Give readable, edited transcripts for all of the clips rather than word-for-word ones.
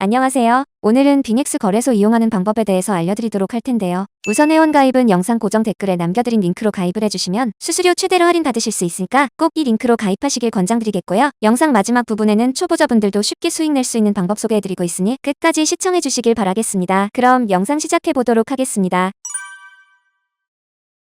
안녕하세요. 오늘은 빙엑스 거래소 이용하는 방법에 대해서 알려드리도록 할 텐데요. 우선 회원가입은 영상 고정 댓글에 남겨드린 링크로 가입을 해주시면 수수료 최대로 할인 받으실 수 있으니까 꼭 이 링크로 가입하시길 권장드리겠고요. 영상 마지막 부분에는 초보자분들도 쉽게 수익 낼 수 있는 방법 소개해드리고 있으니 끝까지 시청해주시길 바라겠습니다. 그럼 영상 시작해보도록 하겠습니다.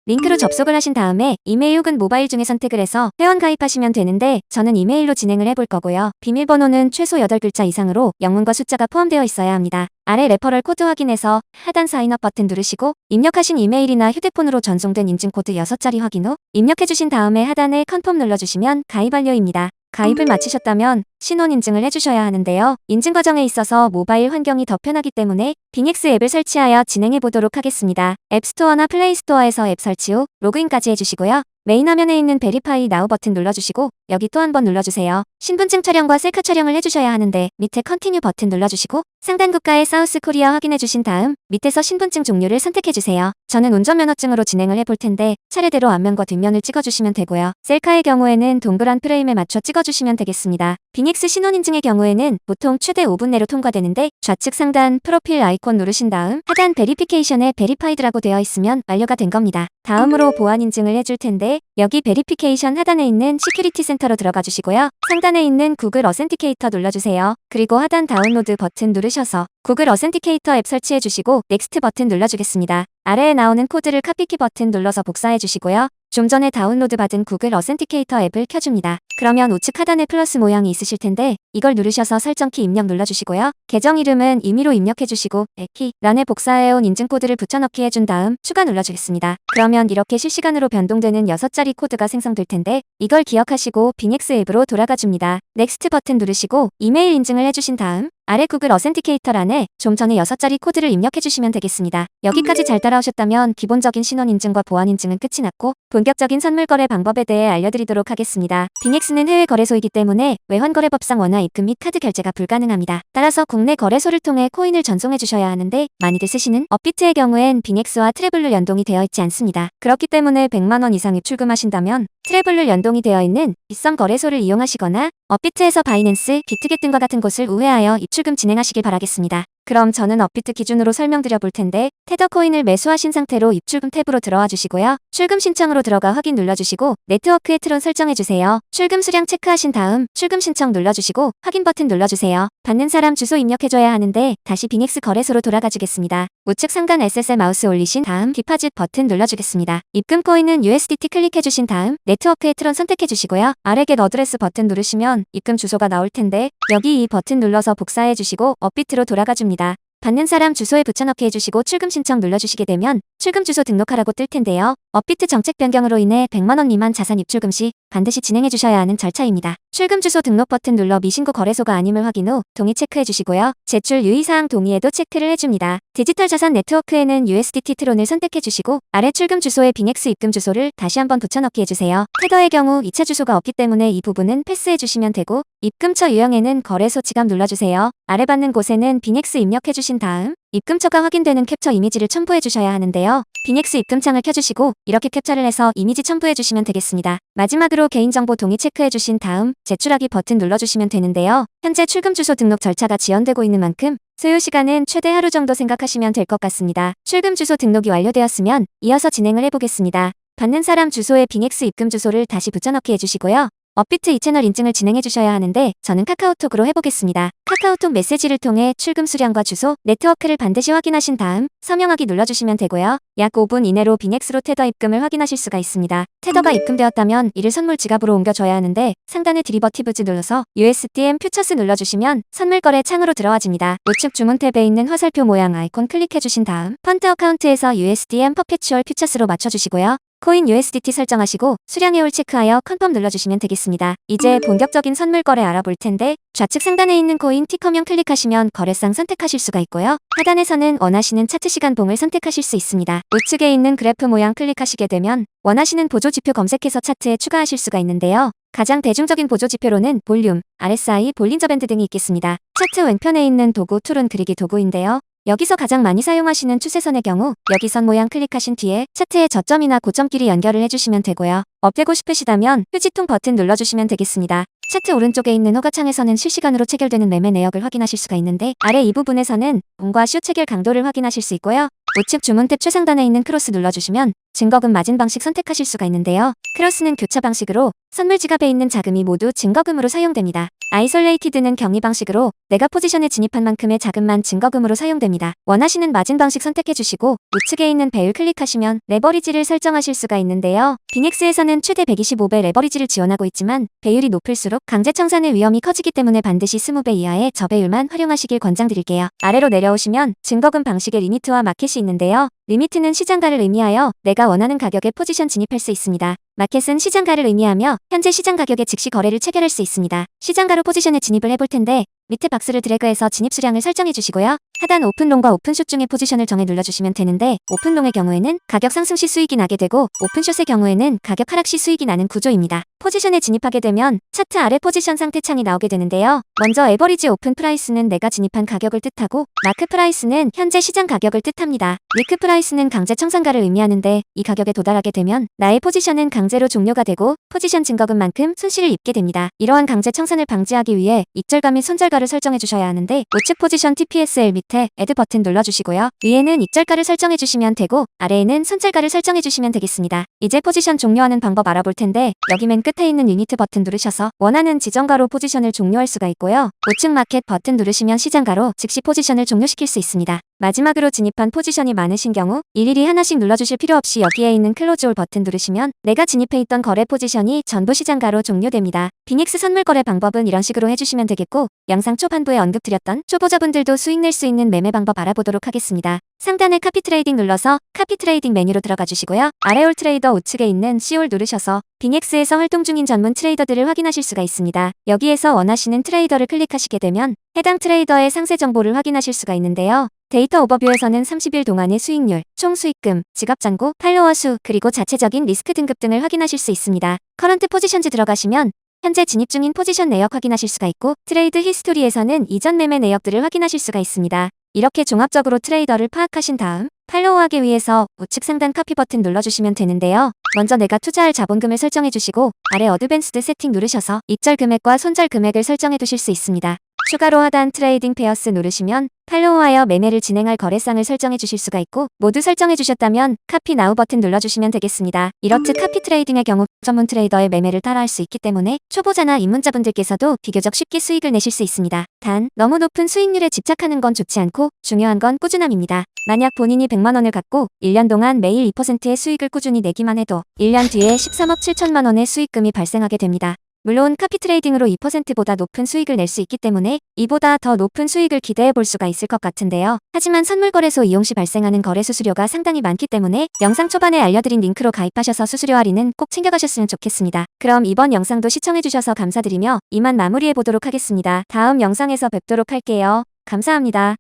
링크로 접속을 하신 다음에 이메일 혹은 모바일 중에 선택을 해서 회원 가입하시면 되는데 저는 이메일로 진행을 해볼 거고요. 비밀번호는 최소 8글자 이상으로 영문과 숫자가 포함되어 있어야 합니다. 아래 레퍼럴 코드 확인해서 하단 사인업 버튼 누르시고 입력하신 이메일이나 휴대폰으로 전송된 인증코드 6자리 확인 후 입력해주신 다음에 하단에 컨펌 눌러주시면 가입 완료입니다. 가입을 마치셨다면 신원 인증을 해주셔야 하는데요. 인증 과정에 있어서 모바일 환경이 더 편하기 때문에 빙엑스 앱을 설치하여 진행해 보도록 하겠습니다. 앱스토어나 플레이스토어에서 앱 설치 후 로그인까지 해주시고요. 메인 화면에 있는 베리파이 나우 버튼 눌러주시고 여기 또 한 번 눌러주세요. 신분증 촬영과 셀카 촬영을 해주셔야 하는데 밑에 컨티뉴 버튼 눌러주시고 상단 국가의 사우스 코리아 확인해주신 다음 밑에서 신분증 종류를 선택해주세요. 저는 운전면허증으로 진행을 해볼 텐데 차례대로 앞면과 뒷면을 찍어주시면 되고요. 셀카의 경우에는 동그란 프레임에 맞춰 찍어주시면 되겠습니다. 빙엑스 신원인증의 경우에는 보통 최대 5분 내로 통과되는데 좌측 상단 프로필 아이콘 누르신 다음 하단 베리피케이션에 베리파이드라고 되어 있으면 완료가 된 겁니다. 다음으로 보안 인증을 해줄 텐데 여기 베리피케이션 하단에 있는 시큐리티 센터로 들어가 주시고요. 상단에 있는 구글 어센티케이터 눌러주세요. 그리고 하단 다운로드 버튼 누르셔서 구글 어센티케이터 앱 설치해 주시고 넥스트 버튼 눌러주겠습니다. 아래에 나오는 코드를 카피키 버튼 눌러서 복사해 주시고요. 좀 전에 다운로드 받은 구글 어센티케이터 앱을 켜줍니다. 그러면 우측 하단에 플러스 모양이 있으실 텐데 이걸 누르셔서 설정키 입력 눌러주시고요. 계정 이름은 임의로 입력해주시고 키 란에 복사해온 인증코드를 붙여넣기 해준 다음 추가 눌러주겠습니다. 그러면 이렇게 실시간으로 변동되는 6자리 코드가 생성될 텐데 이걸 기억하시고 빙엑스 앱으로 돌아가 줍니다. 넥스트 버튼 누르시고 이메일 인증을 해주신 다음 아래 구글 어센티케이터란에 좀 전에 6자리 코드를 입력해주시면 되겠습니다. 여기까지 잘 따라오셨다면 기본적인 신원인증과 보안인증은 끝이 났고 본격적인 선물거래 방법에 대해 알려드리도록 하겠습니다. 빙엑스는 해외 거래소이기 때문에 외환거래법상 원화 입금 및 카드 결제가 불가능합니다. 따라서 국내 거래소를 통해 코인을 전송해주셔야 하는데 많이들 쓰시는 업비트의 경우엔 빙엑스와 트래블로 연동이 되어 있지 않습니다. 그렇기 때문에 100만원 이상 입출금하신다면 트래블로 연동이 되어 있는 빗썸 거래소를 이용하시거나 업비트에서 바이낸스, 비트겟 등과 같은 곳을 우회하여 입출금 진행하시길 바라겠습니다. 그럼 저는 업비트 기준으로 설명드려 볼 텐데 테더 코인을 매수하신 상태로 입출금 탭으로 들어와 주시고요. 출금 신청으로 들어가 확인 눌러주시고 네트워크의 트론 설정해주세요. 출금 수량 체크하신 다음 출금 신청 눌러주시고 확인 버튼 눌러주세요. 받는 사람 주소 입력해줘야 하는데 다시 빙엑스 거래소로 돌아가 주겠습니다. 우측 상단 SSL 마우스 올리신 다음 디파짓 버튼 눌러주겠습니다. 입금 코인은 USDT 클릭해주신 다음 네트워크의 트론 선택해주시고요. 아래 겟 어드레스 버튼 누르시면 입금 주소가 나올 텐데 여기 이 버튼 눌러서 복사해주시고 업비트로 돌아가 줍니다. 받는 사람 주소에 붙여넣기 해주시고 출금 신청 눌러주시게 되면 출금 주소 등록하라고 뜰 텐데요. 업비트 정책 변경으로 인해 100만원 미만 자산 입출금 시 반드시 진행해주셔야 하는 절차입니다. 출금 주소 등록 버튼 눌러 미신고 거래소가 아님을 확인 후 동의 체크해주시고요. 제출 유의사항 동의에도 체크를 해줍니다. 디지털 자산 네트워크에는 USDT 트론을 선택해주시고 아래 출금 주소에 빙엑스 입금 주소를 다시 한번 붙여넣기 해주세요. 테더의 경우 2차 주소가 없기 때문에 이 부분은 패스해주시면 되고 입금처 유형에는 거래소 지갑 눌러주세요. 아래 받는 곳에는 빙엑스 입력해주신 다음 입금처가 확인되는 캡처 이미지를 첨부해 주셔야 하는데요. 빙엑스 입금창을 켜주시고 이렇게 캡처를 해서 이미지 첨부해 주시면 되겠습니다. 마지막으로 개인정보 동의 체크해 주신 다음 제출하기 버튼 눌러주시면 되는데요. 현재 출금 주소 등록 절차가 지연되고 있는 만큼 소요 시간은 최대 하루 정도 생각하시면 될 것 같습니다. 출금 주소 등록이 완료되었으면 이어서 진행을 해보겠습니다. 받는 사람 주소에 빙엑스 입금 주소를 다시 붙여넣기 해주시고요. 업비트 2채널 인증을 진행해 주셔야 하는데 저는 카카오톡으로 해보겠습니다. 카카오톡 메시지를 통해 출금 수량과 주소, 네트워크를 반드시 확인하신 다음 서명하기 눌러주시면 되고요. 약 5분 이내로 빙엑스로 테더 입금을 확인하실 수가 있습니다. 테더가 입금되었다면 이를 선물 지갑으로 옮겨줘야 하는데 상단의 드리버티브즈 눌러서 USDM 퓨처스 눌러주시면 선물 거래 창으로 들어와집니다. 우측 주문 탭에 있는 화살표 모양 아이콘 클릭해주신 다음 펀드 어카운트에서 USDM 퍼페추얼 퓨처스로 맞춰주시고요. 코인 USDT 설정하시고 수량회올 체크하여 컨펌 눌러주시면 되겠습니다. 이제 본격적인 선물 거래 알아볼 텐데 좌측 상단에 있는 코인 티커명 클릭하시면 거래상 선택하실 수가 있고요. 하단에서는 원하시는 차트 시간봉을 선택하실 수 있습니다. 우측에 있는 그래프 모양 클릭하시게 되면 원하시는 보조지표 검색해서 차트에 추가하실 수가 있는데요. 가장 대중적인 보조지표로는 볼륨, RSI, 볼린저 밴드 등이 있겠습니다. 차트 왼편에 있는 도구 툴은 그리기 도구인데요. 여기서 가장 많이 사용하시는 추세선의 경우 여기 선 모양 클릭하신 뒤에 차트의 저점이나 고점끼리 연결을 해주시면 되고요. 업되고 싶으시다면 휴지통 버튼 눌러주시면 되겠습니다. 차트 오른쪽에 있는 호가창에서는 실시간으로 체결되는 매매 내역을 확인하실 수가 있는데 아래 이 부분에서는 봉과 슈 체결 강도를 확인하실 수 있고요. 우측 주문 탭 최상단에 있는 크로스 눌러주시면 증거금 마진 방식 선택하실 수가 있는데요. 크로스는 교차 방식으로 선물 지갑에 있는 자금이 모두 증거금으로 사용됩니다. 아이솔레이티드는 경위 방식으로 내가 포지션에 진입한 만큼의 자금만 증거금으로 사용됩니다. 원하시는 마진 방식 선택해주시고 우측에 있는 배율 클릭하시면 레버리지를 설정하실 수가 있는데요. 빅엑스에서는 최대 125배 레버리지를 지원하고 있지만 배율이 높을수록 강제 청산의 위험이 커지기 때문에 반드시 20배 이하의 저배율만 활용하시길 권장드릴게요. 아래로 내려오시면 증거금 방식의 리미트와 마켓이 있는데요. 리미트는 시장가를 의미하여 내가 원하는 가격에 포지션 진입할 수 있습니다. 마켓은 시장가를 의미하며 현재 시장 가격에 즉시 거래를 체결할 수 있습니다. 시장가로 포지션에 진입을 해볼 텐데 밑에 박스를 드래그해서 진입 수량을 설정해 주시고요. 하단 오픈롱과 오픈숏 중에 포지션을 정해 눌러주시면 되는데 오픈롱의 경우에는 가격 상승 시 수익이 나게 되고 오픈숏의 경우에는 가격 하락 시 수익이 나는 구조입니다. 포지션에 진입하게 되면 차트 아래 포지션 상태 창이 나오게 되는데요. 먼저 에버리지 오픈 프라이스는 내가 진입한 가격을 뜻하고 마크 프라이스는 현재 시장 가격을 뜻합니다. 위크 프라이스는 강제 청산가를 의미하는데 이 가격에 도달하게 되면 나의 포지션은 강제로 종료가 되고 포지션 증거금만큼 손실을 입게 됩니다. 이러한 강제 청산을 방지하기 위해 익절가 및 손절가를 설정해 주셔야 하는데 우측 포지션 TPSL 밑에 애드 버튼 눌러주시고요. 위에는 익절가를 설정해 주시면 되고 아래에는 손절가를 설정해 주시면 되겠습니다. 이제 포지션 종료하는 방법 알아볼 텐데 여기 맨 끝에 있는 유니트 버튼 누르셔서 원하는 지정가로 포지션을 종료할 수가 있고요. 우측 마켓 버튼 누르시면 시장가로 즉시 포지션을 종료시킬 수 있습니다. 마지막으로 진입한 포지션이 많으신 경우 일일이 하나씩 눌러주실 필요 없이 여기에 있는 클로즈 올 버튼 누르시면 내가 진입해 있던 거래 포지션이 전부 시장가로 종료됩니다. 빅엑스 선물 거래 방법은 이런 식으로 해주시면 되겠고 영상 초반부에 언급드렸던 초보자분들도 수익 낼 수 있는 매매 방법 알아보도록 하겠습니다. 상단에 카피 트레이딩 눌러서 카피 트레이딩 메뉴로 들어가 주시고요. 아래 올 트레이더 우측에 있는 C올 누르셔서 빅엑스에서 활동 중인 전문 트레이더들을 확인하실 수가 있습니다. 여기에서 원하시는 트레이더를 클릭하시게 되면 해당 트레이더의 상세 정보를 확인하실 수가 있는데요. 데이터 오버뷰에서는 30일 동안의 수익률, 총 수익금, 지갑 잔고, 팔로워 수, 그리고 자체적인 리스크 등급 등을 확인하실 수 있습니다. 커런트 포지션즈 들어가시면 현재 진입 중인 포지션 내역 확인하실 수가 있고 트레이드 히스토리에서는 이전 매매 내역들을 확인하실 수가 있습니다. 이렇게 종합적으로 트레이더를 파악하신 다음 팔로우하기 위해서 우측 상단 카피 버튼 눌러주시면 되는데요. 먼저 내가 투자할 자본금을 설정해 주시고 아래 어드밴스드 세팅 누르셔서 입절 금액과 손절 금액을 설정해 두실 수 있습니다. 추가로 하단 트레이딩 페어스 누르시면 팔로우하여 매매를 진행할 거래상을 설정해 주실 수가 있고 모두 설정해 주셨다면 카피 나우 버튼 눌러주시면 되겠습니다. 이렇듯 카피 트레이딩의 경우 전문 트레이더의 매매를 따라할 수 있기 때문에 초보자나 입문자분들께서도 비교적 쉽게 수익을 내실 수 있습니다. 단 너무 높은 수익률에 집착하는 건 좋지 않고 중요한 건 꾸준함입니다. 만약 본인이 100만 원을 갖고 1년 동안 매일 2%의 수익을 꾸준히 내기만 해도 1년 뒤에 13억 7천만 원의 수익금이 발생하게 됩니다. 물론 카피 트레이딩으로 2%보다 높은 수익을 낼 수 있기 때문에 이보다 더 높은 수익을 기대해 볼 수가 있을 것 같은데요. 하지만 선물거래소 이용 시 발생하는 거래 수수료가 상당히 많기 때문에 영상 초반에 알려드린 링크로 가입하셔서 수수료 할인은 꼭 챙겨가셨으면 좋겠습니다. 그럼 이번 영상도 시청해주셔서 감사드리며 이만 마무리해 보도록 하겠습니다. 다음 영상에서 뵙도록 할게요. 감사합니다.